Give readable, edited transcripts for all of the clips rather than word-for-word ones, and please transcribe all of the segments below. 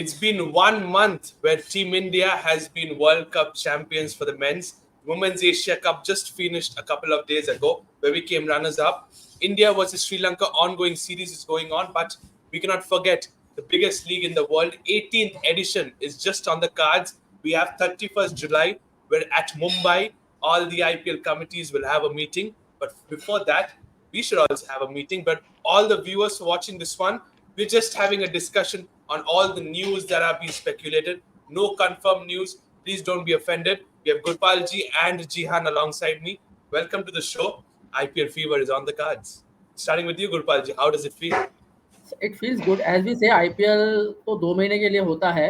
It's been 1 month where Team India has been World Cup champions for the men's. Women's Asia Cup just finished a couple of days ago, where we came runners-up. India versus Sri Lanka ongoing series is going on, but we cannot forget the biggest league in the world. 18th edition is just on the cards. We have 31st July, where at Mumbai, all the IPL committees will have a meeting. But before that, we should also have a meeting. But all the viewers watching this one, we're just having a discussion on all the news that are being speculated. No confirmed news. Please don't be offended. We have Gurpalji and Jihan alongside me. Welcome to the show. IPL fever is on the cards. Starting with you, Gurpalji. How does it feel? It feels good. As we say, IPL तो 2 महीने के लिए होता है,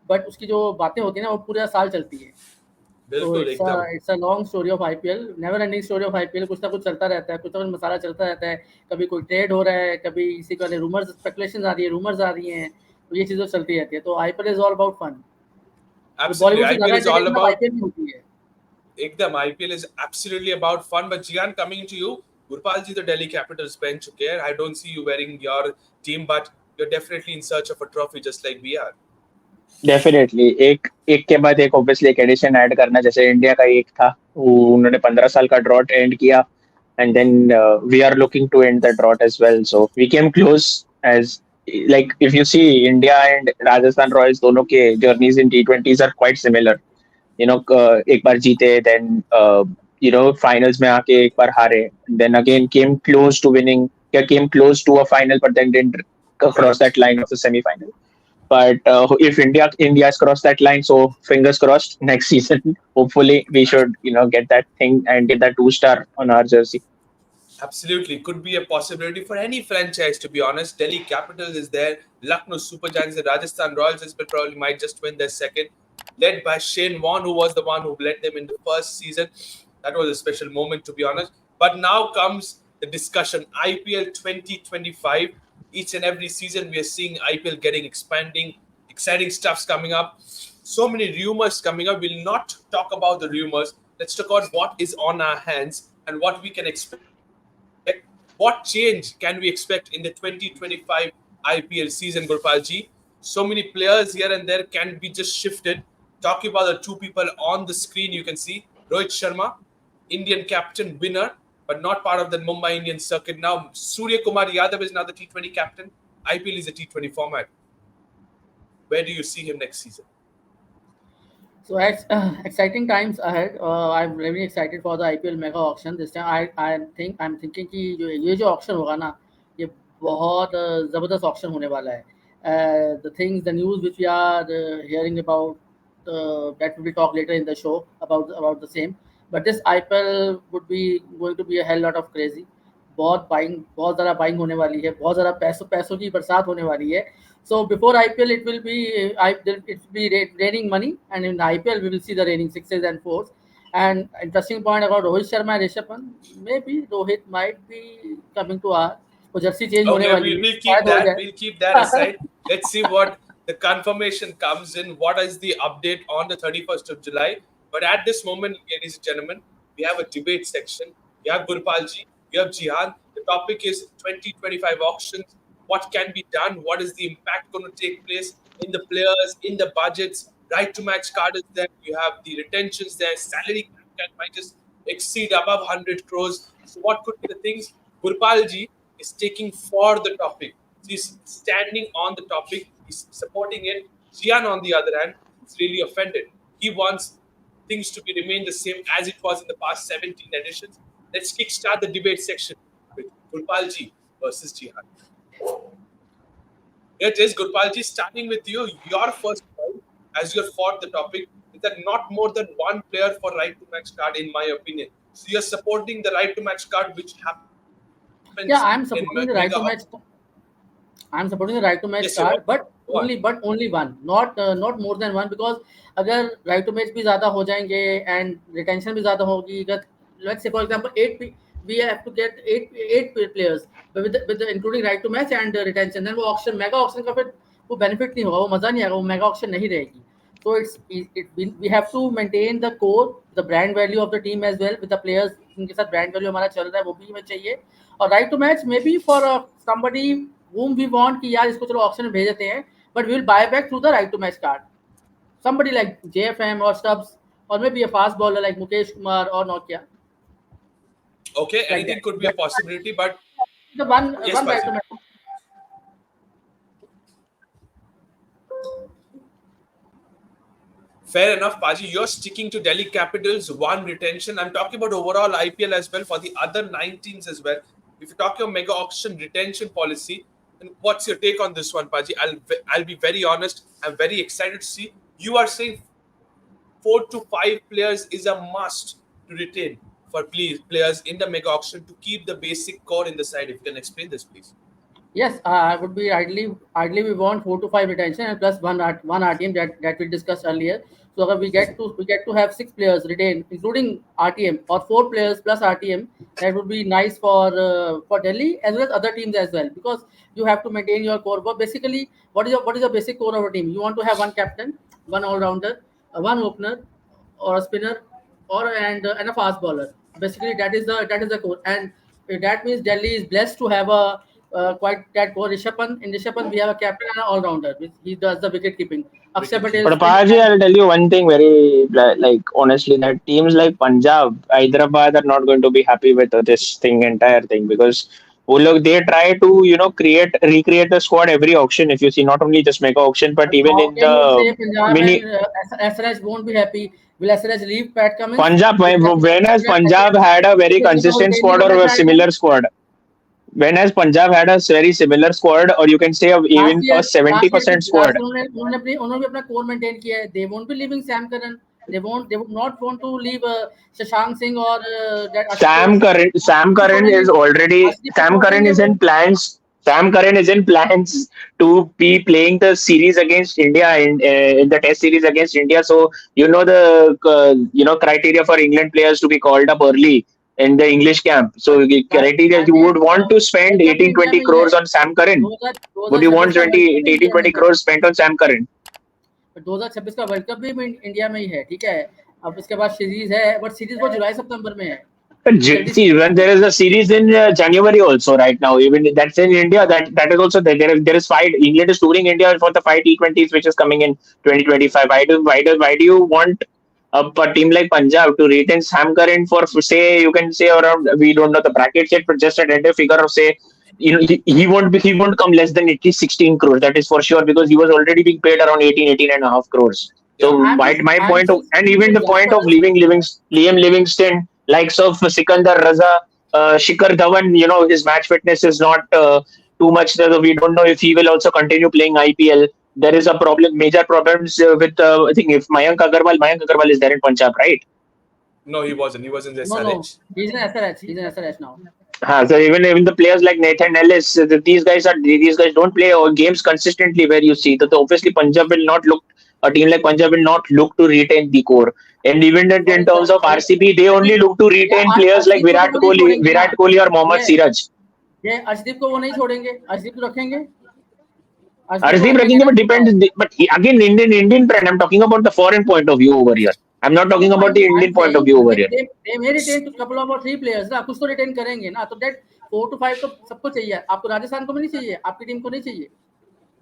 but उसकी जो बातें होती है ना वो पूरा साल चलती है. तो बिल्कुल एकदम. It's a long story of IPL, never ending story of IPL. कुछ ना कुछ चलता रहता है, कुछ ना कुछ मसाला चलता रहता है. कभी कोई ट्रेड हो रहा है, कभी इसी का रूमर्स स्पेकुलेशंस आ रही है, रूमर्स आ रही हैं, तो ये चीजें चलती रहती है. तो IPL is all about fun. Absolutely, IPL is all about. IPL होती है. एकदम, IPL is absolutely about fun. But Jihan, coming to you, Gurpalji, the Delhi Capitals bench, okay? I don't see you wearing your team, but you're definitely in search of a trophy, just like we are. Definitely एक एक के बाद एक obviously एक addition add करना. जैसे India का एक था, उन्होंने 15 साल का ड्रॉट एंड किया, and then we are looking to end the drought as well. So we came close as like if you see India and Rajasthan Royals, दोनों के journeys in T20s are quite similar. एक बार जीते, then finals में आके एक बार हारे, then again came close to winning, came close to a final, but then didn't cross that line of the semifinal. But if India's crossed that line, so fingers crossed next season. Hopefully, we should get that thing and get that 2-star on our jersey. Absolutely, could be a possibility for any franchise. To be honest, Delhi Capitals is there, Lucknow Super Giants, and Rajasthan Royals is probably might just win their second, led by Shane Warne, who was the one who led them in the first season. That was a special moment, to be honest. But now comes the discussion. IPL 2025. Each and every season, we are seeing IPL getting expanding, exciting stuff's coming up. So many rumors coming up. We'll not talk about the rumors. Let's talk about what is on our hands and what we can expect. What change can we expect in the 2025 IPL season, Gurpalji? So many players here and there can be just shifted. Talking about the two people on the screen, you can see Rohit Sharma, Indian captain, winner, but not part of the Mumbai Indians circuit. Now, Surya Kumar Yadav is now the T20 captain. IPL is a T20 format. Where do you see him next season? So exciting times ahead. I'm really excited for the IPL mega auction this time. I'm thinking कि ये जो auction होगा ना, ये बहुत ज़बरदस्त auction होने वाला है. The news which we are hearing about, that we will talk later in the show about the same. But this IPL would be going to be a hell lot of crazy. बहुत ज़्यादा buying होने वाली है, बहुत ज़्यादा पैसों की बरसात होने वाली है. So before IPL, it will be raining money, and in IPL we will see the raining sixes and fours. And interesting point about Rohit Sharma and Rishabh Pant, maybe Rohit might be coming to our jersey change होने वाली है. We'll keep that aside. Let's see what the confirmation comes in. What is the update on the 31st of July? But at this moment, ladies and gentlemen, we have a debate section. We have Gurpalji, we have Jihan. The topic is 2025 auctions. What can be done? What is the impact going to take place in the players, in the budgets? Right to match card is there. You have the retentions there. Salary might just exceed above 100 crores. So what could be the things? Gurpalji is taking for the topic. He's standing on the topic. He's supporting it. Jihan, on the other hand, is really offended. He wants things to remain the same as it was in the past 17 editions. Let's kickstart the debate section with Gurpalji versus Jihan. It is Gurpalji, starting with you. Your first point, as you have fought the topic, is that not more than one player for right to match card, in my opinion. So you're supporting the right to match card, which happens. Yeah, I'm supporting the right to match. I'm supporting the right to match card, but only one, not more than one, because अगर right to match भी ज़्यादा हो जाएंगे and retention भी ज़्यादा होगी, let's say for example we have to get eight players with the including right to match and retention, then वो mega auction का फिर वो benefit नहीं होगा, वो मज़ा नहीं आएगा, वो mega auction नहीं रहेगी. So we have to maintain the core, the brand value of the team as well with the players जिनके साथ brand value हमारा चल रहा है वो भी हमें चाहिए. और right to match maybe for somebody whom we want कि यार इसको चलो ऑक्शन में भेज देते हैं, but we will buy back through the right to match card. Somebody like JFM or Stubbs, or maybe a fast bowler like Mukesh Kumar or Nokia, Okay, like that. anything could be a possibility, but The one yes, one right Paji. to match. Fair enough, Paji. You're sticking to Delhi Capitals one retention. I'm talking about overall IPL as well for the other 9 teams as well. If you talk your mega auction retention policy, and what's your take on this one, Paji? I'll be very honest. I'm very excited to see. You are saying 4 to 5 players is a must to retain for players in the mega auction to keep the basic core in the side. If you can explain this, please. Yes, I would be ideally we want 4 to 5 retention and plus one RTM that we discussed earlier. So if we get to have 6 players retained, including RTM, or 4 players plus RTM, that would be nice for Delhi as well as other teams as well, because you have to maintain your core. But basically, what is your basic core of a team? You want to have one captain, one all rounder, one opener, or a spinner, and a fast bowler. Basically, that is the core, and that means Delhi is blessed to have a quite that core. Rishabh Pant. In Rishabh Pant, we have a captain and an all rounder. He does the wicket keeping. Akshay Wicket Patel keeping. But spin. Apache, I'll tell you one thing very like honestly that teams like Punjab, Hyderabad are not going to be happy with this thing entire thing because oh look, they try to recreate the squad every auction. If you see, not only just mega auction, but even How in can you the say Punjab mini and SRH won't be happy? Will SRH leave Pat Cummins? Punjab. Will When has Punjab had a very SRH will consistent retain squad all or the a time? similar squad? When has Punjab had a very similar squad, or you can say Last even a year, seventy last year, percent last squad? year उन्होंने भी अपना core maintain किया है. They won't be leaving Sam Curran. They would not want to leave Shashank Singh or that Ashutosh. Sam नहीं Curran छोड़ेंगे. is already Arshdeep को Sam Curran छोड़ेंगे is वो. in plans. Sam Curran is in plans to be playing the series against India in the Test series against India. So you know the criteria for England players to be called up early in the English camp. But So the criteria you again, would want to spend World Cup भी 18 India 20 में ही है. crores on Sam Curran. Would you 2026 want का world 20 cup भी 18 India में 20 ही है. crores spent on Sam Curran? 2026 का world cup भी India में ही है. ठीक है. अब इसके बाद सीरीज है, बट सीरीज वो जुलाई सितंबर में है. But वो जल्दी See, when there is a series in January also right now, even that's in India. That is also there. There is fight. England is touring India for the fight T20s, which is coming in 2025. Why do you want a team like Punjab to retain Sam Curran for say you can say around we don't know the brackets yet, but just a tentative figure of say he won't come less than at least 16 crores. That is for sure because he was already being paid around 18 and a half crores. Yeah. So my I'm point of just and giving even the point of examples. leaving Liam Livingston likes of Sikandar Raza, Shikhar Dhawan, his match fitness is not too much. So we don't know if he will also continue playing IPL. There is a problem, major problems with, I think, if Mayank Agarwal is there in Punjab, right? No, he wasn't. He was in the No. SRH. He's in SRH. He's in SRH now. So even the players like Nathan Ellis, these guys don't play games consistently. Where you see that obviously Punjab will not look a team like Punjab will not look to retain the core. And even What in is terms that? of RCB, they only Arshdeep, look to या retain players like Arshdeep को तो वो नहीं छोड़ेंगे ना. Virat Kohli or Mohammad ये Siraj. ये अर्शदीप को वो नहीं छोड़ेंगे. अर्शदीप को रखेंगे. अर्शदीप को Arshdeep रखेंगे Raking, ना but इस बार. depends. But again, Indian trend. I'm talking about the foreign point of view over here. I'm not No, talking about the I'm Indian point of saying view over here. they may retain to couple of or 3 players ना. कुछ तो retain करेंगे ना. तो that 4 to 5 तो सबको चाहिए. आपको राजस्थान को भी नहीं चाहिए. आपकी टीम को नहीं चाहिए.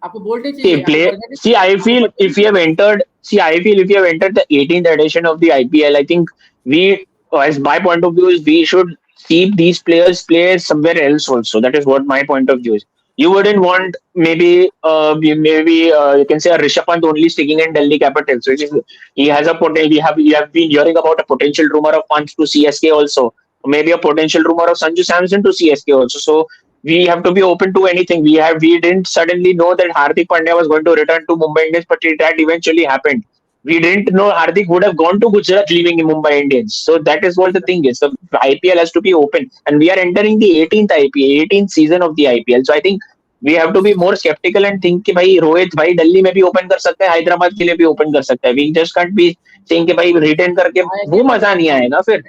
आपको बोल्ट नहीं चाहिए. See, आपको play. बर्गर नहीं See, चाहिए. I आपको feel बर्गर नहीं if you have चाहिए. entered. See, I feel if you have entered the 18th edition of the IPL, I think we, as my point of view, is we should keep these players play somewhere else also. That is what my point of view is. You wouldn't want maybe you can say a Rishabh Pant only sticking in Delhi Capitals, which is he has a potential. We have been hearing about a potential rumor of Pant to CSK also, maybe a potential rumor of Sanju Samson to CSK also. So we have to be open to anything. We didn't suddenly know that Hardik Pandya was going to return to Mumbai Indians, but that eventually happened. We didn't know Hardik would have gone to Gujarat leaving Mumbai Indians. So that is what the thing is. The IPL has to be open, and we are entering the 18th IPL, 18th season of the IPL. So I think we have to be more skeptical and think कि भाई रोहित भाई दिल्ली में भी open कर सकता है हैदराबाद के लिए भी ओपन कर सकता है we just can't be saying कि भाई रिटेन करके I वो agree with मजा you. नहीं आएगा फिर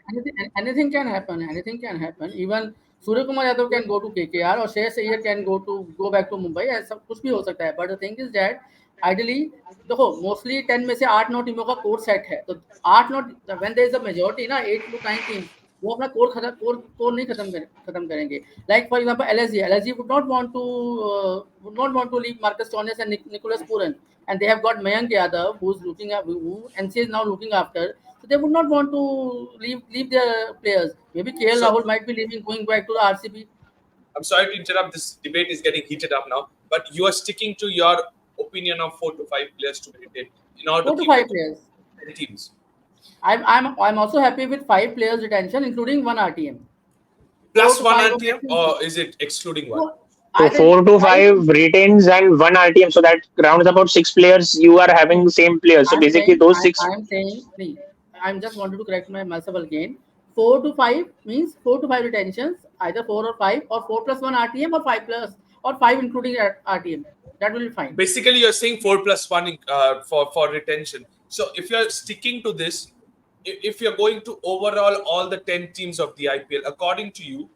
Anything can happen. Anything can happen. Even Surya Kumar Yadav can go to KKR or Shreyas Iyer can go back to Mumbai. ऐसा कुछ भी हो सकता है. But the thing is that ideally देखो mostly 10 में से 8-9 टीमों का कोर सेट है. तो 8-9 when there is a majority ना 8 to 9 teams. वो अपना कोर नहीं खत्म करेंगे. Like for example, LSG would not want to leave Marcus Stoinis and Nicholas Puran, and they have got Mayank Yadav, who NC is now looking after. So they would not want to leave their players. Maybe KL So Rahul might be leaving, going back to the RCB. I'm sorry to interrupt. This debate is getting heated up now, but you are sticking to your opinion of 4 to 5 players to be retained in order Four to to keep the five players. 10 teams. I'm also happy with 5 players retention, including one RTM. Four Plus to one five. RTM, or is it excluding one? No, So I think 4 to 5 retains and one RTM. So that rounds about 6 players. You are having the same players. So I'm basically, saying, those six. I'm saying, nee, I'm just wanted to correct myself again. 4 to 5 means 4 to 5 retentions, either 4 or 5, or 4 plus 1 RTM, or 5 plus or 5 including RTM. That will be fine. Basically, you're saying 4 plus 1 for retention. So if you're sticking to this, if you're going to overall all the 10 teams of the IPL, according to you,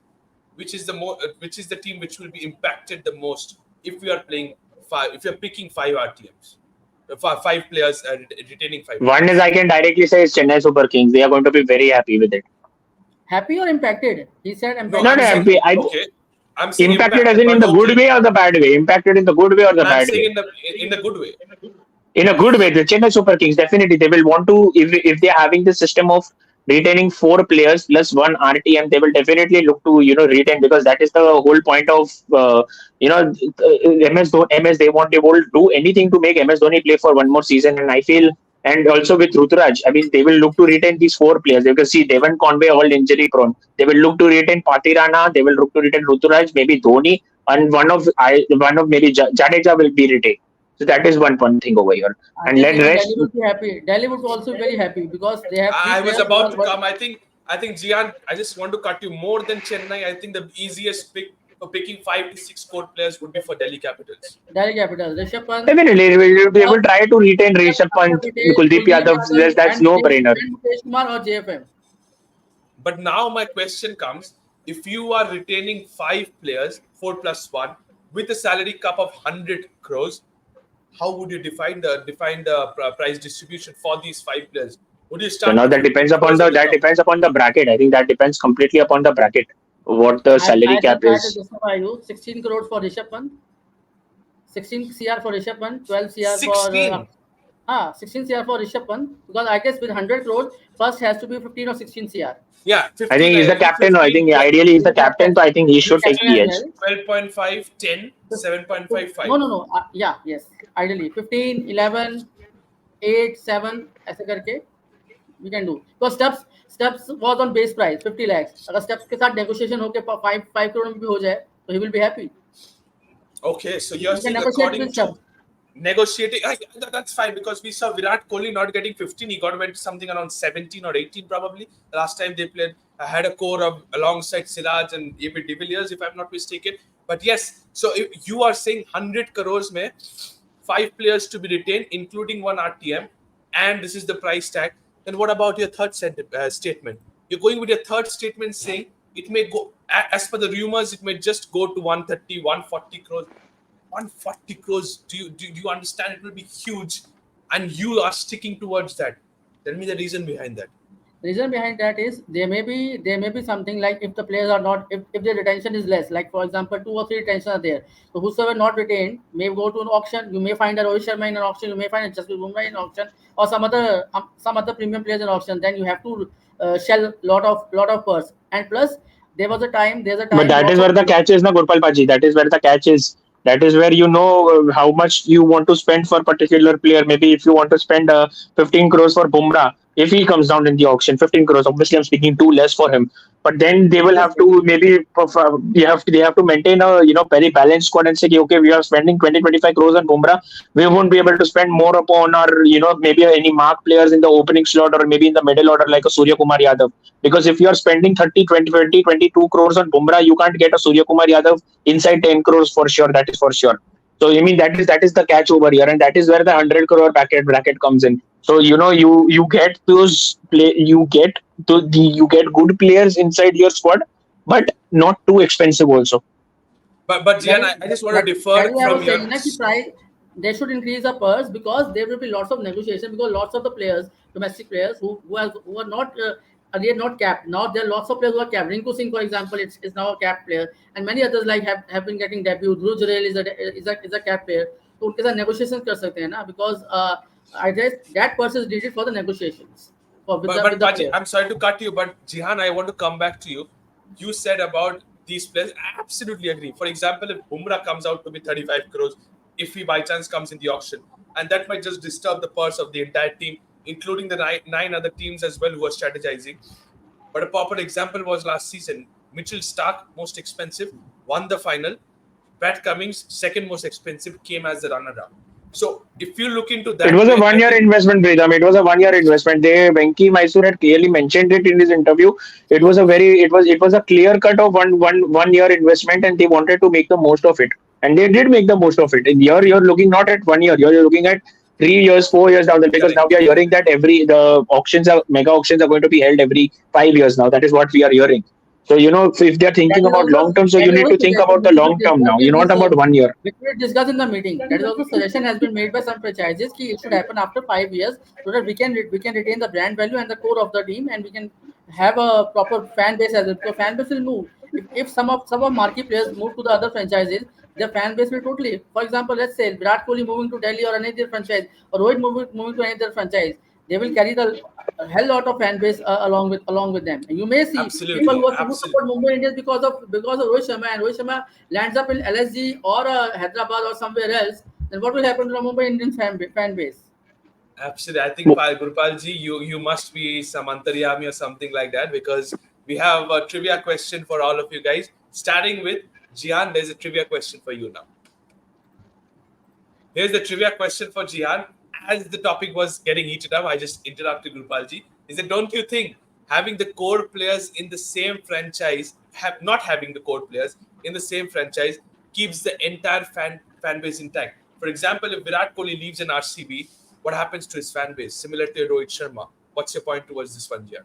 which is the team which will be impacted the most if we are playing five, if you're picking 5 RTMs, five players, retaining five One is players. I can directly say is Chennai Super Kings. They are going to be very happy with it. Happy or impacted? He said No, Not I'm impacted. saying happy. okay. I'm saying Impacted as impacted, in but the good okay. way or the bad way? Impacted in the good way or the I'm bad saying way? in the good way. In a good way. The Chennai Super Kings definitely they will want to if they are having the system of retaining 4 players plus one RTM, they will definitely look to retain because that is the whole point of MS they will do anything to make MS Dhoni play for one more season, and I feel. And also with Ruturaj, I mean, they will look to retain these 4 players. You can see Devon Conway all injury prone. They will look to retain Patirana. They will look to retain Ruturaj, maybe Dhoni, and one of maybe Jadeja will be retained. So that is one thing over here. I And think let even rest. Delhi would be happy. Delhi would also be very happy because they have three I was players who about are to come. I think Gian, I just want to cut you more than Chennai. I think the easiest pick for picking 5 to 6 core players would be for Delhi Capitals. Delhi Capital. Rishabh Pant, Definitely, they will try to retain Rishabh Akshar Pant, Patel, Kuldeep Kuldeep Yadav. Yadav, That's no brainer. and Mukesh Kumar or JFM. But now my question comes: if you are retaining 5 players, 4 plus 1, with a salary cap of 100 crores, how would you define the price distribution for these 5 players? Would you So start now with that depends 15 upon crores the at the that top? depends upon the bracket. I think that depends completely upon the bracket. What the salary I cap just is. justify you 16 crores for Rishabh Pant, 16 CR for Rishabh Pant, 12 CR for 16. 16 CR for Rishabh Pant because I guess with 100 crores first has to be 15 or 16 CR. Yeah, I 15. think he's the captain. I 15, think ideally he's He's the a captain, captain. so I think he He's should take captain the as edge. well. 12.5, 10, 7.55. No, no, no. Yeah, yes. Ideally 15, 11, 8, 7 ऐसे करके we can do. Because steps was on base price 50 lakhs. अगर steps के साथ negotiation होके 5 crore में भी हो जाए तो he will be happy. Okay, so you're You can saying negotiate with according to steps. negotiating, that's fine because we saw Virat Kohli not getting 15. He got went something around 17 or 18 probably. Last time they played, had a core of alongside Siraj and AB de Villiers, if I'm not mistaken. But yes, so if you are saying 100 crores mein 5 players to be retained, including one RTM, and this is the price tag, then what about your third statement? You're going with your third statement saying it may go, as per the rumors, it may just go to 130, 140 crores. 140 crores. Do you understand? It will be huge, and you are sticking towards that. Tell me the reason behind that. The reason behind that is there may be something like if the players are not if the retention is less, like for example 2 or 3 retentions are there, so whosoever not retained may go to an auction. You may find a Rohit Sharma in an auction, you may find a Jasprit Bumrah in an auction, or some other premium players in auction. Then you have to shell lot of purse. And plus there's a But time that is lots of where the catch is, na Gurpal Paji. That is where the catch is. That is where how much you want to spend for a particular player. Maybe if you want to spend 15 crores for Bumrah, if he comes down in the auction, 15 crores. Obviously, I'm speaking too less for him. But then they will have obviously. to maybe they have to maintain a very balanced squad and say, okay, we are spending 20-25 crores on Bumrah. We won't be able to spend more upon our maybe any mark players in the opening slot or maybe in the middle order like a Surya Kumar Yadav. Because if you are spending 30, 20, 20, 22 crores on Bumrah, you can't get a Surya Kumar Yadav inside 10 crores for sure. That is for sure. So I mean that is the catch over here, and that is where the 100 crore bracket comes in. So you get those play you get good players inside your squad, but not too expensive also. But That Jian, is I just want that, to that differ is why I from was your. saying that the price they should increase the purse because there will be lots of negotiation because lots of the players, domestic players who are not earlier not capped. Now there are lots of players who are capped. Rinku Singh, for example, is now a capped player, and many others like have been getting debut. Dhruv Jurel is a capped player. तो उनके साथ negotiations कर सकते हैं ना, because I guess that person is needed for the negotiations for with But the Paji, player. I'm sorry to cut you, but Jihan, I want to come back to you. You said about these players. I absolutely agree. For example, if Bumrah comes out to be 35 crores, if he by chance comes in the auction, and that might just disturb the purse of the entire team, including the nine other teams as well who are strategizing. But a popular example was last season. Mitchell Stark, most expensive, won the final. Pat Cummins, second most expensive, came as the runner-up. So if you look into It that was a way, I 1 year think investment, Pritham. It was a 1 year investment. Venki Mysore had clearly mentioned it in his interview. It was a clear cut of one year investment, and they wanted to make the most of it, and they did make the most of it. And you're looking not at 1 year, you're looking at 3 years, 4 years down the, because now correct. we are hearing that every the auctions are mega auctions are going to be held every 5 years now. That is what we are hearing. So if they're That thinking is about long also term, so that you is need also to think suggested, about the long term now. You're not about 1 year. which we discussed in the meeting. That is also suggestion has been made by some franchises कि it should happen after 5 years, so that we can retain the brand value and the core of the team, and we can have a proper fan base as well. Because fan base will move. If some of marquee players move to the other franchises, their fan base will totally. For example, let's say Virat Kohli moving to Delhi or another franchise, or Rohit moving to another franchise, they will carry the a hell lot of fan base along with them. And you may see people Absolutely, who support absolutely. Mumbai Indians because of Rohit Sharma, and Rohit Sharma lands up in LSG or Hyderabad or somewhere else. Then what will happen to the Mumbai Indians fan base? Absolutely. I think Gurpal ji, you must be some antaryami or something like that, because we have a trivia question for all of you guys. Starting with Jihan, there's a trivia question for you now. Here's the trivia question for Jihan. As the topic was getting heated up, I just interrupted Gurpalji. Is that, don't you think having the core players in the same franchise, not having the core players in the same franchise, keeps the entire fan base intact? For example, if Virat Kohli leaves an RCB, what happens to his fan base? Similar to Rohit Sharma. What's your point towards this one, Jihan?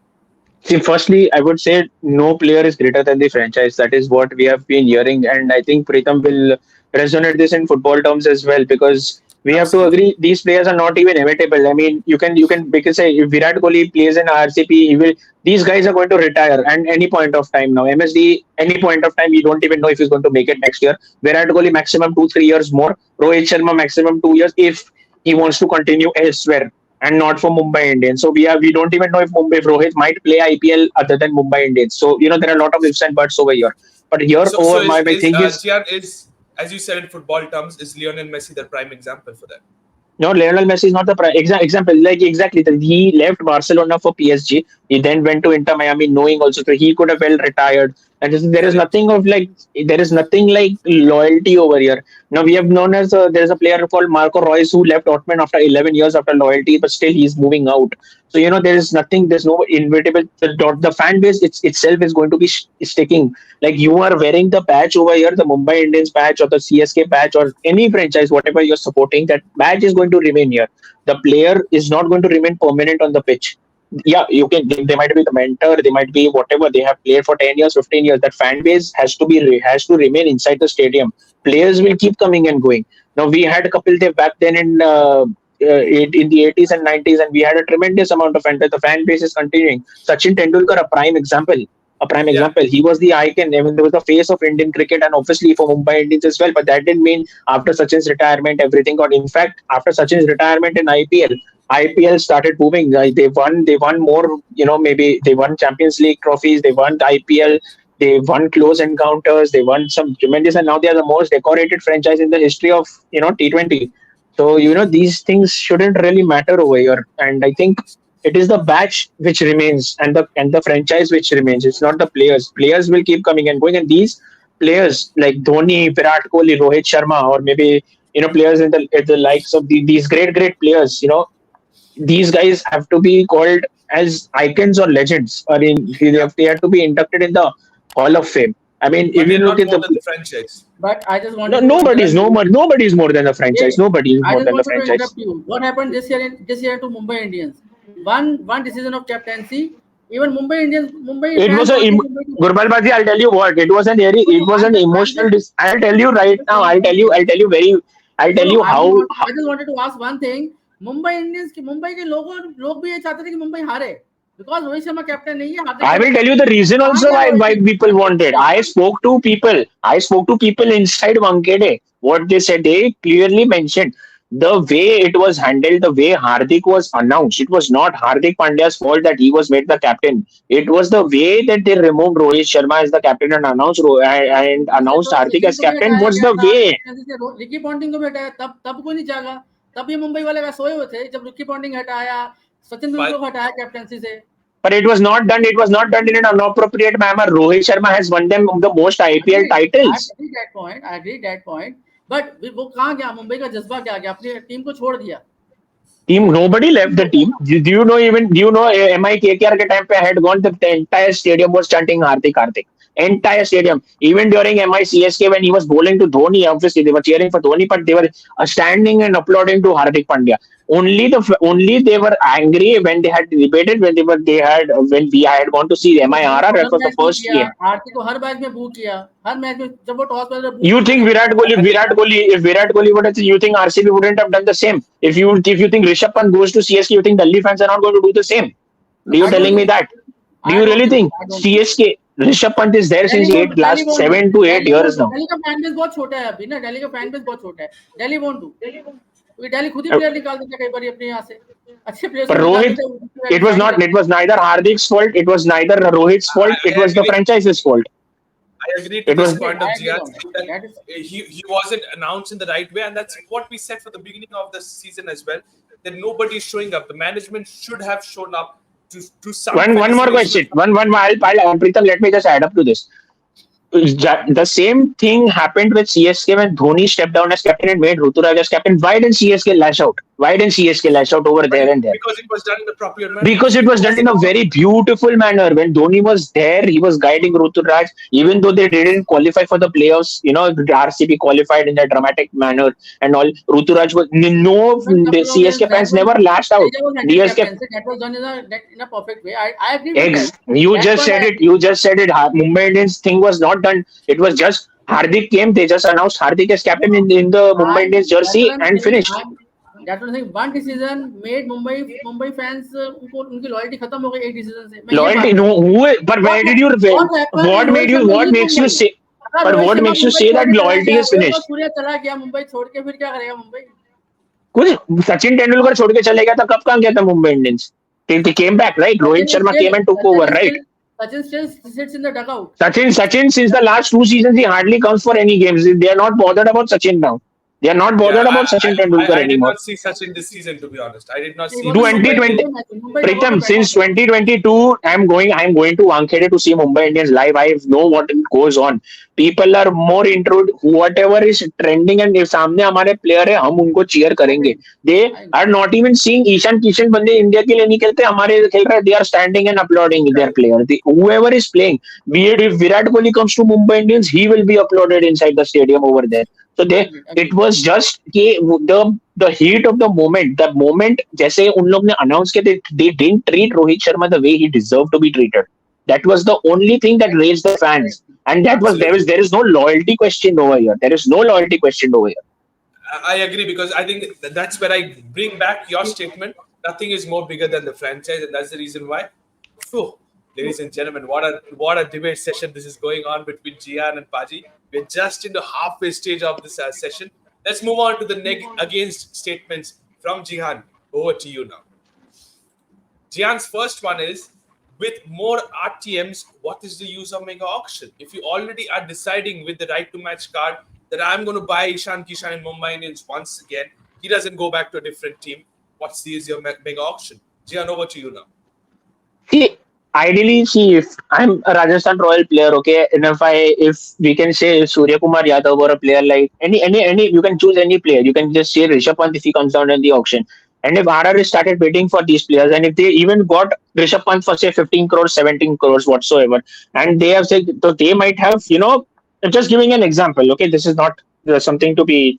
See, firstly, I would say no player is greater than the franchise. That is what we have been hearing, and I think Pritham will resonate this in football terms as well, because we have to Absolutely. agree these players are not even imitable. I mean, you can because say if Virat Kohli plays in RCP, he will. These guys are going to retire at any point of time now. MSD, any point of time, you don't even know if he's going to make it next year. Virat Kohli maximum 2 3 years more. Rohit Sharma maximum 2 years if he wants to continue elsewhere and not for Mumbai Indians. So we don't even know if Rohit might play IPL other than Mumbai Indians. So there are a lot of ifs and buts over here. But here So over is my is thing is Jihan, is, as you said in football terms, is Lionel Messi the prime example for that? no, Lionel Messi is not the example. Like exactly, he left Barcelona for PSG. He then went to Inter Miami, knowing also that he could have well retired. And there is Correct. nothing of like there is nothing like loyalty over here. Now we have known as there is a player called Marco Reus who left Dortmund after 11 years after loyalty, but still he's moving out. So there is nothing. There's no inevitable. The fan base itself is going to be sticking. Like you are wearing the patch over here, the Mumbai Indians patch or the CSK patch or any franchise, whatever you're supporting, that badge is going to remain here. The player is not going to remain permanent on the pitch. Yeah, you can. They might be the mentor. They might be whatever. They have played for 10 years, 15 years. That fan base has to remain inside the stadium. Players will keep coming and going. Now we had a couple Dev back then in the 80s and 90s, and we had a tremendous amount of fans. The fan base is continuing. Sachin Tendulkar, a prime example. A prime Yeah. example. He was the icon. I mean, there was the face of Indian cricket, and obviously for Mumbai Indians as well. But that didn't mean after Sachin's retirement, everything got. In fact, after Sachin's retirement in IPL started booming. They won more. Maybe they won Champions League trophies. They won the IPL. They won close encounters. They won some tremendous, and now they are the most decorated franchise in the history of T20. So these things shouldn't really matter over here, and I think it is the batch which remains and the franchise which remains. It's not the players. Players will keep coming and going, and these players like Dhoni, Virat Kohli, Rohit Sharma, or maybe players in the likes of these great players. These guys have to be called as icons or legends, or Yeah. they have to be inducted in the Hall of Fame. I mean, But if you they're look not at more the than the franchise. But I just no, wanted to interrupt you. nobody is more than the franchise. Hey, Nobody is I more just than the wanted to franchise. interrupt you. What happened this year to Mumbai Indians? One decision of captaincy. Even Mumbai It was fans a wanted Mumbai to. Gurpal Baji, I'll tell you what. No, It no, was an I'm emotional. just I'll tell you I'm right just now. saying I'll tell one you. thing. I'll tell you very. I'll No, tell no, you how. I just wanted to ask one thing. Mumbai Indians की मुंबई के लोग भी ये चाहते थे कि मुंबई हारे. Because Rohit Sharma captain नहीं है, हार्दिक I Pandya will tell you captain the है। reason कहाँ also गया Rohit why people Sharma? want it. I spoke to people. I spoke to people inside Wankede. What they said, they clearly mentioned the way it was handled, the way Hardik was announced. It was not Hardik Pandya's fault that he was made the captain. It was the way that they removed Rohit Sharma as the captain and and captain से announced तो Hardik Sachin as को भी captain. हटाया Was गया the था, way. Captain से Ricky Ponting को भी हटाया, तब कोई नहीं जागा। तब ये मुंबई वाले का सोए हुए थे जब रिकी पॉन्टिंग हटाया, सचिन तेंदुलकर But को हटाया कैप्टनसी से। But it was not done. It was not done in an inappropriate manner. Rohit Sharma has won them the most IPL Agreed. I titles. agree that point. I agree that point. But वो कहाँ गया, मुंबई का जज्बा क्या गया, अपनी team को छोड़ दिया। Team nobody left team the को team. छोड़ा। Do you know even do you know MIKKR के time पे had gone the entire stadium was chanting Hardik Hardik. Entire stadium. Even during MICSK when he was bowling to Dhoni, obviously they were cheering for Dhoni, but they were standing and applauding to Hardik Pandya. Only they were angry when they had debated when we had gone to see देखो Dhoni MIRR. को That her was the match बू first किया, game. आरती को हर match में बू किया, हर match में जब वो टॉस पर बू You करते think थे। Virat Kohli, I think If Virat Kohli would have, you think RCB wouldn't have done the same? If you think Rishabh Pant goes to CSK, you think Delhi fans are not going to do the same? Do you I don't telling me think that? So, Do I you don't really think so, think I don't think so. CSK Rishabh Pant is there since Delhi last won't do, 7 to 8 years now? Delhi का fan base बहुत छोटा है अभी ना, दिल्ली का fan base बहुत छोटा है। दिल्ली वोंट डू, क्योंकि दिल्ली खुद ही Uh, प्लेयर निकाल देता है कई बार अपने यहाँ से, अच्छे प्लेयर्स But को निकाल Rohit, देता है, साइन it करके। was neither Hardik's fault, it was neither Rohit's fault, it I was the agree. franchise's fault. I agree to It this was point of I agree Jian on that. saying that That is he wasn't announced in the right way, and that's what we said for the beginning of the season as well. That nobody is showing up. The management should have shown up to some one more felicitation. question. Pritam, let me just add up to this. The same thing happened with CSK when Dhoni stepped down as captain and made Ruturaj as captain. Why didn't CSK lash out? Why didn't CSK lash out over But there and there? because it was done in a proper manner, Because it was done because in a very beautiful manner. When Dhoni was there, he was guiding Ruturaj, even though they didn't qualify for the playoffs. You know, the RCB qualified in a dramatic manner and all. Ruturaj was no, Even the couple of games CSK that fans was never lashed out. Jadeja was handling DSK captaincy. That was done in a perfect way. I agree with that. You That just part said I it. agree. You just said it. Mumbai Indians thing was not done. It was just Hardik came. They just announced Hardik as captain No, in the Mumbai I Indians that's what jersey I'm and saying. finished. That's what I'm saying. One decision made Mumbai fans उनको उनकी loyalty खत्म हो गई एक decision से। मैं ये Loyalty. बात कर रहा No, हूँ। but What where did you? what happened in What made Rohit you? Sharma What leave makes you Mumbai. say? अगर But Rohit what Sharma makes you Mumbai say छोड़ that के चला loyalty गया, is वैभव finished? सूर्या चला गया मुंबई छोड़ के, फिर क्या करेगा मुंबई? कुछ सचिन तेंदुलकर छोड़ के चले गया था कब कहाँ गया था Mumbai Indians? They came back, right? Rohit Sharma came and took over, right? Sachin still sits in the dugout. Sachin, since the last 2 seasons, he hardly comes for any games. They are not bothered about Sachin now. They are not Yeah, bothered about Sachin Tendulkar I did anymore. not see such in this season, to be honest. I did not He see was in this Mumbai Mumbai 2020, Indians. Mumbai match में, मुंबई दबाव में Pritam, बैठा since था। 2022, I'm going to Wankhede to see Mumbai Indians live. I know what goes on. People are more into whatever is trending and if सामने हमारे player है हम उनको cheer I करेंगे. agree. They I are not even seeing Ishan Kishan बंदे India के लिए नहीं खेलते हमारे खेल रहे. They are standing and applauding their Correct. player. Whoever is playing, be it if Virat Kohli comes to Mumbai Indians, he will be applauded inside the stadium over there. So agree. it Agree. was just कि the heat of the moment जैसे उन लोग ने announce किया they didn't treat Rohit Sharma the way he deserved to be treated. That was the only thing that raised the I fans, agree. and that was Absolutely. there is no loyalty question over here. There is no loyalty question over here. I agree because I think that's where I bring back your statement. Nothing is more bigger than the franchise, and that's the reason why. Phew, ladies and gentlemen, what a debate session this is going on between Jian and Paji. We're just in the halfway stage of this session. Let's move on to the against statements from Jihan. Over to you now. Jian's first one is with more RTMs, what is the use of mega auction? If you already are deciding with the right to match card that I'm going to buy Ishan Kishan in Mumbai Indians once again, he doesn't go back to a different team. What's the use of mega auction? Jian, over to you now. See, ideally, see if I'm a Rajasthan Royal player, okay, and if we can say Surya Kumar Yadav or a player like any, you can choose any player. You can just say Rishabh Pant if he comes down in the auction. And if RR is started bidding for these players, and if they even got Rishabh Pant for say 15 crores, 17 crores, whatsoever, and they have said, so they might have, just giving an example, okay, this is not something to be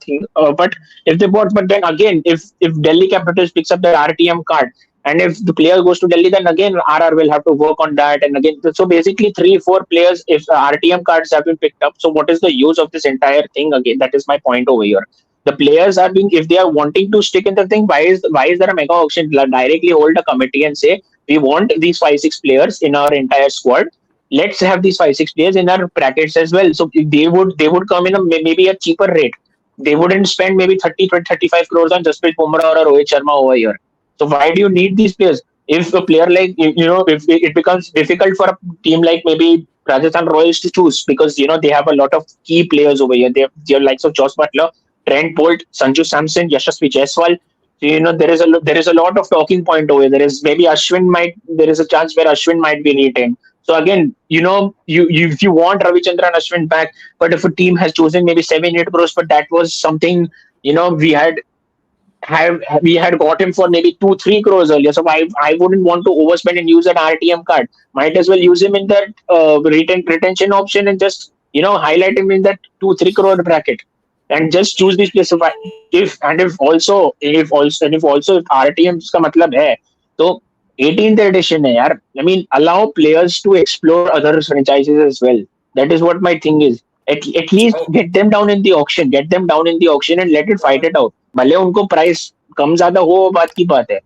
but if they bought, but then again, if Delhi Capitals picks up their RTM card, and if the player goes to Delhi, then again RR will have to work on that. And again, so basically 3, 4 players, if RTM cards have been picked up, so what is the use of this entire thing again? That is my point over here. The players are being, if they are wanting to stick in the thing, why is there a mega auction? Directly hold a committee and say we want these 5 6 players in our entire squad. Let's have these 5 6 players in our brackets as well. So they would come in a maybe a cheaper rate. They wouldn't spend maybe 30 20, 35 crores on Jasprit Bumrah or a Rohit Sharma over here. So why do you need these players? If a player like if it becomes difficult for a team like maybe Rajasthan Royals to choose, because they have a lot of key players over here. They have likes of Josh Butler, Trent Bolt, Sanju Samson, Yashasvi Jaiswal. So, there is a lot of talking point over here. There is maybe Ashwin might there is a chance where Ashwin might be retained. So again, if you want Ravichandran Ashwin back, but if a team has chosen maybe 7 8 crores, but that was something we had got him for maybe 2 3 crores earlier. So I wouldn't want to overspend and use an RTM card. Might as well use him in that retention option and just highlight him in that 2 3 crore bracket and just choose these players. If RTM का मतलब है तो 18th edition है यार. I mean, allow players to explore other franchises as well. That is what my thing is. At least Oh, get them down in the auction. Get them down in the auction and let it fight it out. भले उनको price कम ज्यादा हो, वो बात की बात है.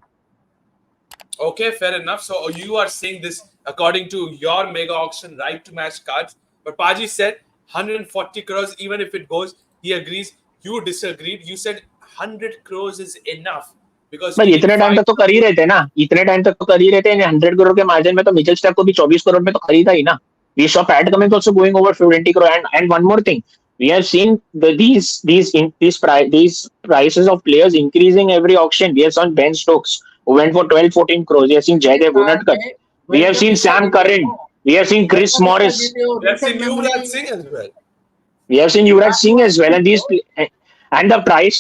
okay, fair enough. So you are saying this according to your mega auction right to match cards. But Paji said 140 crores, even if it goes, he agrees. You disagreed. You said 100 crores is enough because बस we need इतने time five. तक तो कर ही रहे थे ना. इतने time तक तो कर ही रहे थे. 100 crore के मार्जिन में तो मिचेल स्टार्क को भी 24 crore में तो खरीदा ही ना. We saw Pat Cummins also going over 20 crore. And one more thing, we have seen these prices of players increasing every auction. We have seen Ben Stokes who went for 12 14 crores. We have seen एक Jaydev साल Unadkat. में We world have cup seen जितना Sam जीते Curran. हो, We have seen world Chris cup जितना Morris. जीते हो, We have recent seen memory. Yuvraj Singh as well. We have seen Yuvraj Singh as well, and Bro, the price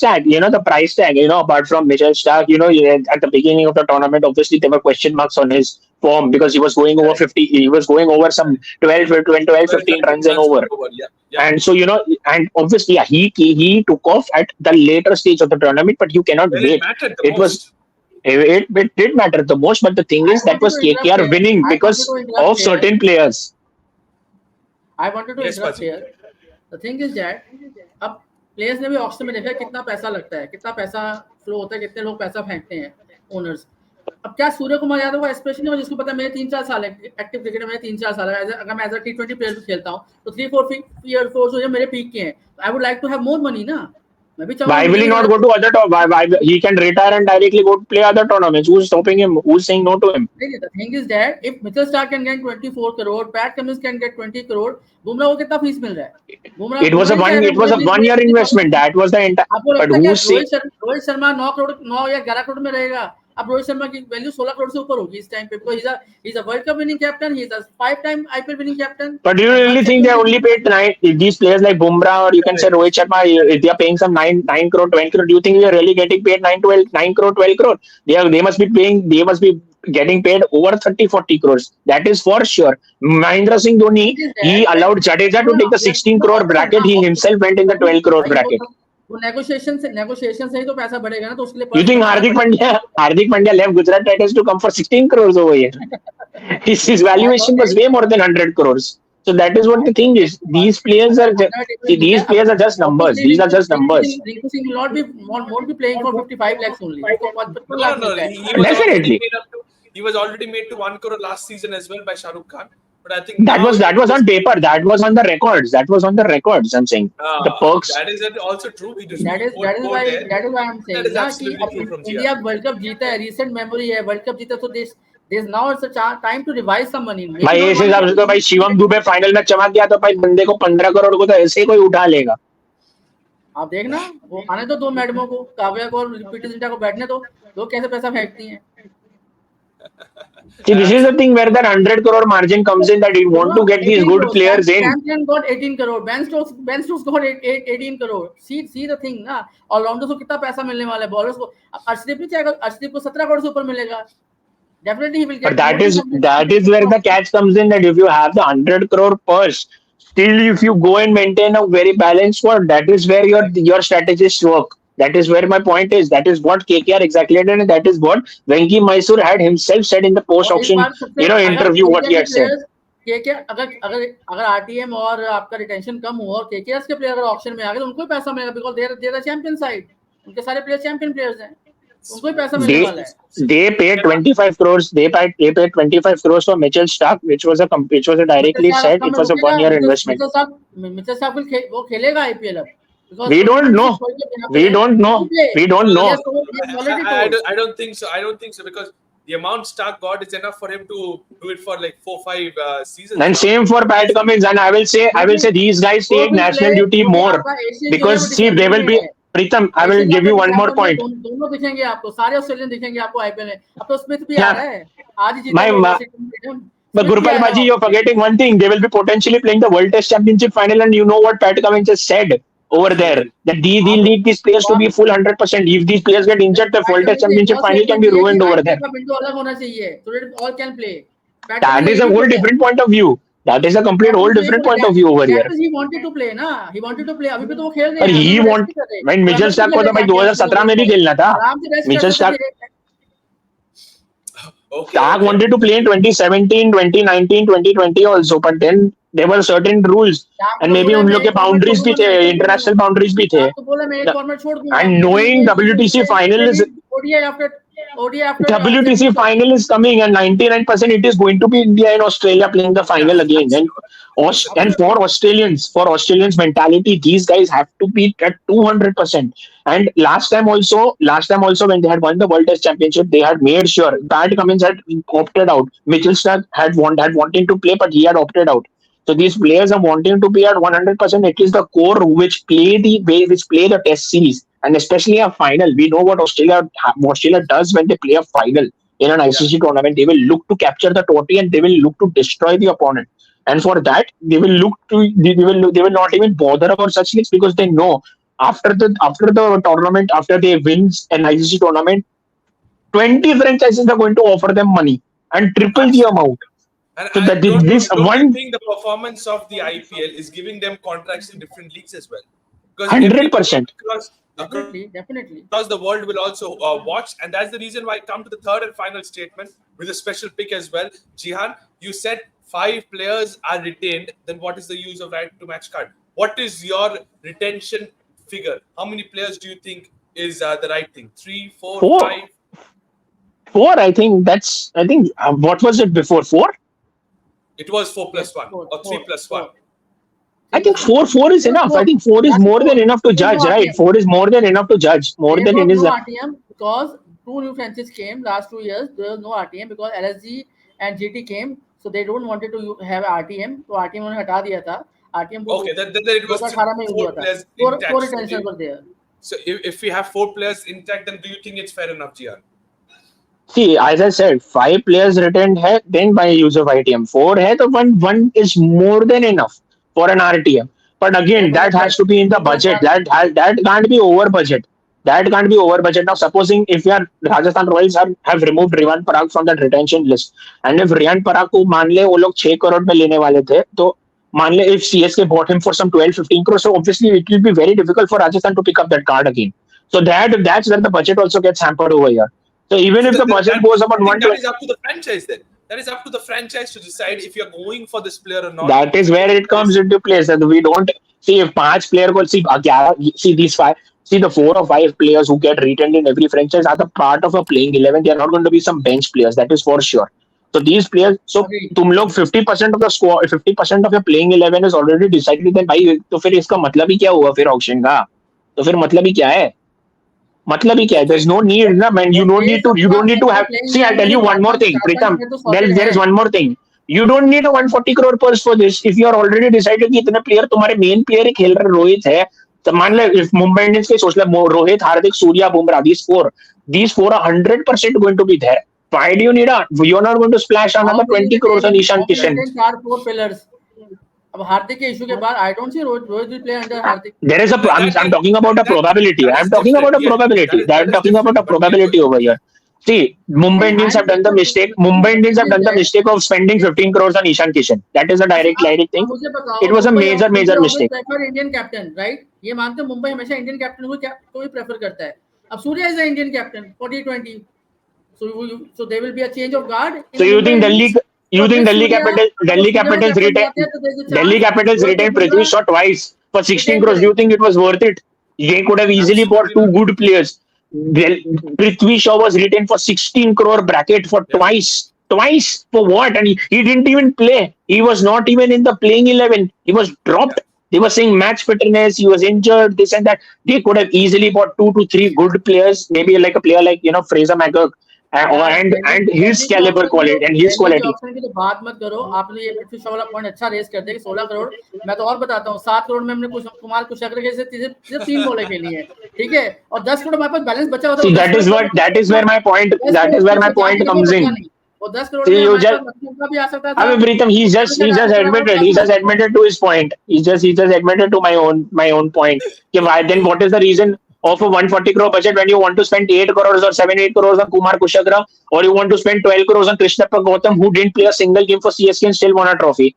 tag, apart from Mitchell Stark, at the beginning of the tournament, obviously there were question marks on his form because he was going over Correct. 50, he was going over some 12, 12, 12 12, 15 13 runs and runs over. per over. Yeah. Yeah. And so, and obviously, yeah, he took off at the later stage of the tournament, but you cannot Where it wait. mattered the It was, most. it did matter the most, but the thing I is, that wanted was to interrupt KKR here. winning I wanted to because interrupt of here. certain players. I wanted to Yes, interrupt Paji. here. The thing is that अब players ने भी auction में देखा है कितना पैसा लगता है, कितना पैसा फ्लो होता है, कितने लोग पैसा फेंकते हैं ओनर्स. अब क्या सूर्य कुमार यादव को स्पेशली हो जिसको पता है मेरे 3 4 साल एक्टिव क्रिकेट में, 3 4 साल है, अगर मैं एज अ T20 प्लेयर भी खेलता हूँ तो 3 4 ईयर जो मेरे पीक के हैं, I would like to have more money ना. मैं भी चाहूंगा Why will मुझे he भी not ज्यादा. go to other top? Why he can retire and directly go to play other tournaments? Who's stopping him? Who's saying no to him? नहीं, the thing is that if Mitchell Stark can get 24 crore, Pat Cummins can get 20 crore, Bumrah को कितना fees मिल रहा है? Bumrah It was Bumrah a नहीं one. चाहेगा It was a मुझे 1 year मुझे investment. That was the entire. आपको But लगता है क्या who's saying? रोहित शर्मा 9 करोड़ 9 या 11 करोड़ में रहेगा? अब रोहित शर्मा की वैल्यू 16 करोड़ से ऊपर होगी इस टाइम पे, because he is a world cup winning captain, he is a 5 time IPL winning captain But do you and 1 really think they second only paid nine? These players like Bumrah or you can say Correct. Rohit Sharma, if they are paying some nine crore, 20 crore. Do you think they are really getting paid 9 crore, 12 crore? They must be paying. They must be getting paid over 30 40 crores. That is for sure. Mahendra Singh Dhoni, think is he that when allowed Jadeja no to take no the 16 no crore no bracket. ना He himself went in the वही 12 crore वही बोल bracket. रहा हूँ. वो negotiation से ही तो पैसा बढ़ेगा ना, तो उसके लिए You पर्स think तो खाना पड़ेगा. Hardik Pandya left Gujarat Titans to come for 16 crores over here? His मैं valuation बहुत was way more than 100 crores. So that is what I the don't thing get is. the part. These players are under table see, जीता these है. अब players are just numbers. Obviously These are just numbers. Rinku Singh will not be won't be playing for 55 lakhs only. उसको 55 No, lakh no, no. मिलता है. He was already Definitely. made up to. He was already made to 1 crore last season as well by Shah Rukh Khan. But I think That now was that it was is. on paper. That was on the records. That was on the records. I'm saying the perks. That is also true. We just That we is won't go there. that is why I'm That saying is ना कि absolutely अब true from GR. India world cup जीता है, recent memory है, world cup जीता, तो this now it's a time to revise some money, maybe भाई not इस हिसाब से तो भाई 1 शिवम दुबे फाइनल में चमक गया तो भाई बंदे को 15 crore को तो ऐसे ही कोई उठा लेगा. आप देखना वो आने तो 2 मैडमों को, काव्या को और पीटी जिंटा को बैठने दो, लोग कैसे पैसा फेंकती हैं. See, this is the thing where that Absolutely. 100 crore margin comes in, that you want to get these 18 good crore. players in. Sam Curran got 18 crore. Ben Stokes got 18 crore. See the thing ना. Allrounders को कितना पैसा मिलने वाला है, bowlers को. अब अर्शदीप नहीं चाहेगा, अर्शदीप को 17 करोड़ से ऊपर मिलेगा. Definitely he will But get more than that is where the catch comes in, that if you have the 100 crore purse, still if you go and maintain a very balanced squad, that is where Correct. your strategists work. That is where my point is. That is what KKR exactly did, and that is what Venki Mysore had himself said in the post और इस auction बार सबसे अगर interview. What India he के had said. Players KK अगर अगर अगर RTM और आपका रिटेंशन कम हुआ और केकेएस के प्लेयर अगर ऑप्शन में आ गए तो उनको ही पैसा मिलेगा, बिकॉज देर चैंपियन साइड, उनके सारे प्लेयर चैंपियन प्लेयर्स हैं, उनको ही पैसा मिलने They वाला है। they paid 25 crores. They paid 25 crores for Mitchell Stark, which was a Mitchell directly साहब said आपका it में was a रुकेगा, 1 year investment. मिचेल साहब वो खेलेगा आईपीएल अब, because We don't 2026 know. World cup यहाँ पे We है, don't he know. will play, We don't he know. has already I, told. I don't think so. I don't think so because the amount Stark got is enough for him to do it for like 4-5 seasons And now. same for Pat Cummins. And I will say these guys वो take will play national duty क्योंकि more आपका Asian जो है वो because see they December will में be. है, Pritam, I will Asian give cup you one more दिसंबर में point. दोनों दिखेंगे आपको, सारे ऑस्ट्रेलियन दिखेंगे आपको आईपीएल में। अब तो स्मिथ भी आ Yeah, रहा है, आज ही जीता वो my वॉशिंगटन, But स्मिथ भी Gurupal आएगा Baji, you're ऑस्ट्रेलिया forgetting में। one thing. They will be potentially playing the World Test Championship final, and you know what Pat Cummins has said over there Absolutely. that they'll आप need these players to be full 100%. If these players get injured, the PAT World Test Cummins ने एक Championship और final can statement be दी है कि ruined over IPL there. का window अलग होना चाहिए so that all can play. PAT Cummins That ने is ये a भी whole बोला है, different point of view. That is a complete Pat whole Cummins ने ये different point बोला, of view over that here. Means he wanted to play ना, he wanted to play, अभी भी तो वो खेल रहे और हैं, अभी he उन्होंने रेस्ट want नहीं कर रहे, when वो Mitchell एमएस में Stark को खेल तो रहे भाई हैं जाके एमएस में 2017 में भी तो खेलना था. आराम से रेस्ट कर Mitchell सकते Stark थे। Okay, Stark okay. wanted to play in 2017, 2019, 2020 also, but then there were certain rules आप and तो maybe बोला उन मैं लोग के एक फॉर्मेट boundaries भी छोड़ूंगा, थे, मैं ऐसे बोलूंगा, international boundaries भी थे. आप तो बोला मैं एक फॉर्मेट छोड़ दूंगा, And लेकिन knowing WTC final is ODI after WTC 76 final is coming, and 99% it is going to be India and Australia playing the Yeah, final again. And absolutely. for Australians mentality, these guys have to be at 200%. And last time also when they had won the World Test Championship, they had made sure Pat Cummins had opted out. Mitchell Stark had wanted to play, but he had opted out. So these players are wanting to be at 100%, at least the core which play the Test series, and especially a final. We know what Australia does when they play a final in an Yeah, ICC tournament. They will look to capture the trophy and they will look to destroy the opponent. And for that, they will not even bother about such things because they know after the tournament, after they win an ICC tournament, 20 franchises are going to offer them money and triple the absolutely. amount. And So that this don't you one think the performance of the IPL is giving them contracts in different leagues as well? Because hundred everybody percent. definitely across the world will also watch, and that's the reason why I come to the third and final statement with a special pick as well. Jihan, you said 5 players are retained. Then what is the use of right to match card? What is your retention figure? How many players do you think is the right thing? 3, 4, Four, 5? four. I think what was it before 4? It was 4 yes, plus 1 four, or 3 four, plus 1. four, I three think plus one. four is Because enough. I four, think four is that's more than four. enough to There is judge, no right? RTM. 4 is more than enough to judge. More There than was it is. no RTM because two new franchises came last 2 years. There was no RTM because LSG and GT came, so they don't wanted to have RTM. तो RTM उन्होंने हटा दिया था. RTM को Okay, then it was still 2018 में use 4 हुआ था. players Four intact. retentions were there. So if we have 4 players intact, then do you think it's fair enough, Jihan? See, as I said, 5 players retained hai, then by use of ITM. 4 hai, so one is more than enough for an RTM. But Their again, that budget has to be in the was budget. That can't be over budget. That can't be over budget. Now, supposing if your Rajasthan Royals have removed Riyan Parag from that retention list, and if Riyan Parag को मान ले वो लोग 6 करोड़ में लेने वाले थे, तो मान ले if CSK bought him for some 12-15 crores, so obviously it will be very difficult for Rajasthan to pick up that card again. So that's where the budget also gets hampered over here. So even So if the budget goes about I think that 120, is up to the franchise then. That is up to the franchise to decide if you're going for this player or not. that is where it comes into place. That we don't see if 5 player को see 11, see these 5, see the 4 or 5 players who get retained in every franchise are the part of a playing 11. They are not going to be some bench players. That is for sure. So these players, so agreed. तुम लोग 50% of the squad, 50% of your playing 11 is already decided. Then भाई तो फिर इसका मतलब ही क्या हुआ फिर ऑक्शन का? तो फिर मतलब ही क्या है? मतलब ही क्या है? Okay. There's no need ना man. You don't ये need to. सब You तो don't आप need to देखो have. Playing See, I'll 11 tell में you तो one more thing, चार पांच Pritam. प्लेयर तो सॉर्टेड There है. is one more thing. You don't need a 140 crore purse for this. If you are already decided कि इतने player तुम्हारे main player ही खेल रहे रोहित है, तो मान ले if मुंबई इंडियंस के सोच ले Rohit, Hardik, Surya, Bumrah, these four are 100% going to be there. Why do you need a? You're not going to splash how another will 20 crores on Ishan how will Kishan. Retain चार फोर पिलर्स. अब हार्दिक के issue के बाद I don't see Rohit will play under Hardik. There is a. I'm talking about a probability. That I'm is talking about different. a Yeah, probability. that I'm is talking about different. a But we're probability over here. See, Mumbai नहीं, Indians I'm have done the saying mistake. the Mumbai Indians have thing is done the that mistake of spending 15 crores on Ishan Kishan. That is a direct आप thing. मुझे It बताओ was a Mumbai major, major always mistake. Prefer Indian captain right. ये मानते हैं मुंबई हमेशा Indian captain को ही prefer करता है. अब Surya is the Indian captain for T20. So there will be a change of guard So in Mumbai Indians. You think Delhi Surya Capitals में retained captain जाते हैं तो there's a Delhi chance Capitals Rohit retained Bumrah Prithvi Shaw twice for 16 retain crores. Do you करेंगे. think it was worth it? They could have easily bought Absolutely two not. good players. Prithvi Shaw was retained for 16 crore bracket for Yeah. twice. Twice for what? And he didn't even play. He was not even in the playing 11. He was Yeah. dropped. They were saying match fitness. He was injured. This and that. They could have easily bought 2 to 3 good players. Maybe like a player like Fraser McGurk, यार and his Delhi के caliber option की तो quality and his Delhi के quality. Option की तो बात मत करो. आपने ये पृथ्वी शॉ वाला पॉइंट अच्छा रेस कर दिया कि 16 करोड़. मैं तो और बताता हूँ, 7 करोड़ में हमने कुमार कुशवाहा से सिर्फ 3 बॉलें खेली हैं, ठीक है, और 10 करोड़ हमारे पास बैलेंस बचा होता है. See, वो 10 करोड़ क्यों that is बचा? where my point. दस That करोड़ is where क्यों my बचा? point आखिर क्यों comes बचा in. नहीं? वो 10 करोड़ में See, you हमारे just पास मछली का भी आ सकता I था. mean, Preetham, क्या he just admitted to his point. He just admitted to my own point. Okay, why then? What is the reason of a 140 crore budget when you want to spend 8 crores or 7 8 crores on Kumar Kushagra, or you want to spend 12 crores on Krishnappa Gautam, who didn't play a single game for CSK and still won a trophy?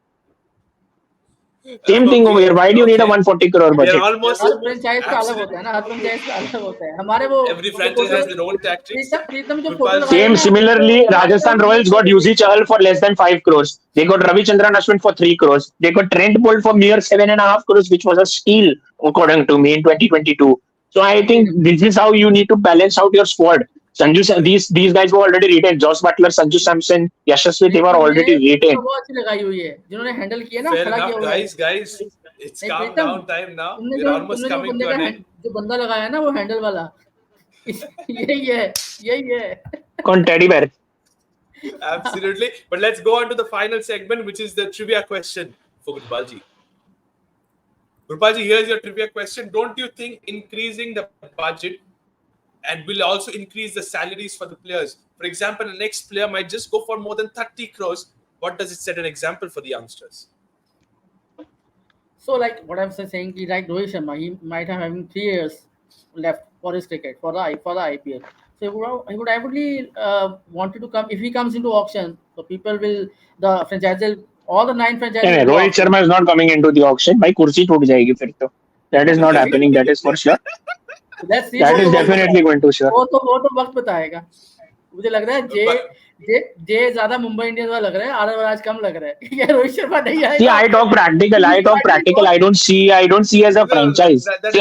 Same thing over here. Okay. Why do you need a Okay. 140 crore We are budget? almost her franchise का अलग होता absolutely. है ना, हर franchise का अलग होता है. हमारे वो Every जो franchise photo has their own tactics. प्रीतम जो फोटो Gurpal लगा ji. रहे हैं Same. ना, उसको Similarly, हमारे को Rajasthan Royals got Yuzi Chahal for less than 5 crores. They got Ravichandran Ashwin for 3 crores. They got Trent Bolt for mere 7.5 crores, which was a steal, according to me, in 2022. So I think this is how you need to balance out your squad. These guys were already retained. Josh Butler, Sanju Samson, Yashasvi, they were प्रीतम ने already photo retained. बहुत अच्छी लगाई हुई है जिन्होंने handle किया ना, Fair खड़ा किया enough, हुआ है. guys. It's नहीं calm प्रीतम, down time now. तुमने We're जो almost तुमने जो coming बंदे to का an end. जो बंदा लगाया ना वो हैंडल वाला, यही है, यही है. Con Teddy Bear. Absolutely. But let's go on to the final segment, which is the trivia question for Gurpalji. Gurpalji, here's your trivia question. Don't you think increasing the budget and will also increase the salaries for the players? For example, the next player might just go for more than 30 crores. What does it set an example for the youngsters? So like what I'm saying, कि like Rohit Sharma, he might have having 3 years left for his cricket for the IPL. So he would ideally wanted to come if he comes into auction. So people will the franchises all the 9 franchises नहीं, will go Rohit after him. Sharma is not coming into the auction. भाई कुर्सी टूट जाएगी फिर तो. That is not happening. That is for sure. So let's see. That is definitely going to sure. वो तो वक्त बताएगा. मुझे लग रहा है जे ज्यादा मुंबई इंडियंस वाला लग रहा है, आर आज कम लग रहा है. ये रोहित शर्मा नहीं See, आएगा. I talk practical. I talk practical. I don't see as a No, franchise. See,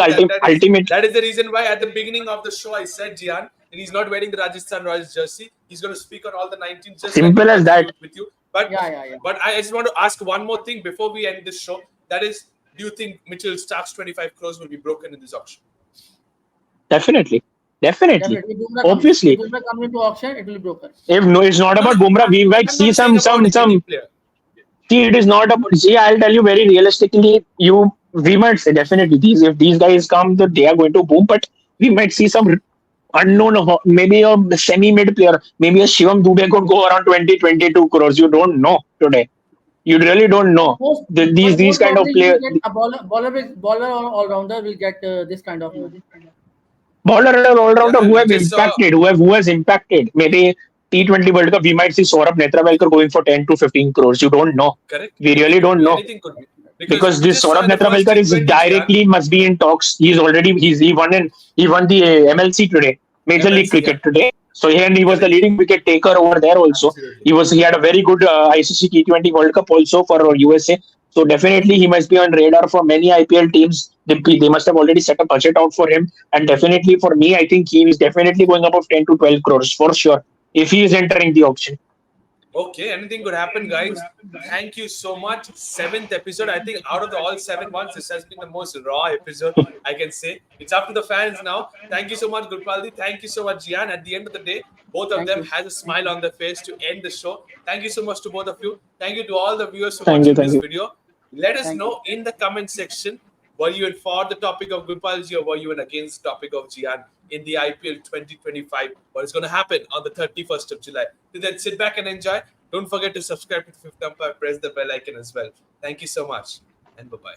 ultimate. that is the reason why at the beginning of the show I said, Jian, that he's not wearing the Rajasthan Royals jersey. He's going to speak on all the 19, just Simple like as that. with you. But Yeah. but I just want to ask one more thing before we end this show. That is, do you think Mitchell Stark's 25 crores will be broken in this auction? Definitely. Definitely. If Obviously. Bumrah comes into auction, it will be broken. If no, it's not about Bumrah. We might I'm see not saying about any some. player. See, it is not about. See, I'll tell you very realistically. We might say definitely if these guys come, that they are going to boom. But we might see some unknown, maybe a semi-mid player, maybe a Shivam Dubey could go around 20 22 crores. You don't know today. You really don't know. These Most kind of probably you players. will get a baller or all rounder will get this kind of money. Bowler and all-rounder Yeah, who we have just saw. impacted, who has impacted. Maybe T20 World Cup, we might see Saurabh Netravalkar going for 10 to 15 crores. You don't know. Correct. We really Anything could don't be. know. Anything could be. Because We this just saw Saurabh in the first Netravalkar is T20, directly must be in talks. He won the MLC today, Major League MLC, yeah. Cricket today. So he was the Correct. leading wicket taker over there also. Absolutely. He had a very good ICC T20 World Cup also for USA. So definitely he must be on radar for many IPL teams. They must have already set a budget out for him. And definitely for me, I think he is definitely going above 10 to 12 crores for sure if he is entering the auction. Okay, anything could happen, guys. Thank you so much. 7th episode. I think out of the all 7 ones, this has been the most raw episode, I can say. It's up to the fans now. Thank you so much, Gurpaldi. Thank you so much, Jian. At the end of the day, both of Thank them you. has a smile on their face to end the show. Thank you so much to both of you. Thank you to all the viewers for Thank you. watching Thank this you. video. Let us Thank know in the comment section, were you in for the topic of Gurpalji or were you in against the topic of Jian in the IPL 2025? What is going to happen on the 31st of July? Till then, sit back and enjoy. Don't forget to subscribe to Fifth Umpire. Press the bell icon as well. Thank you so much and bye-bye.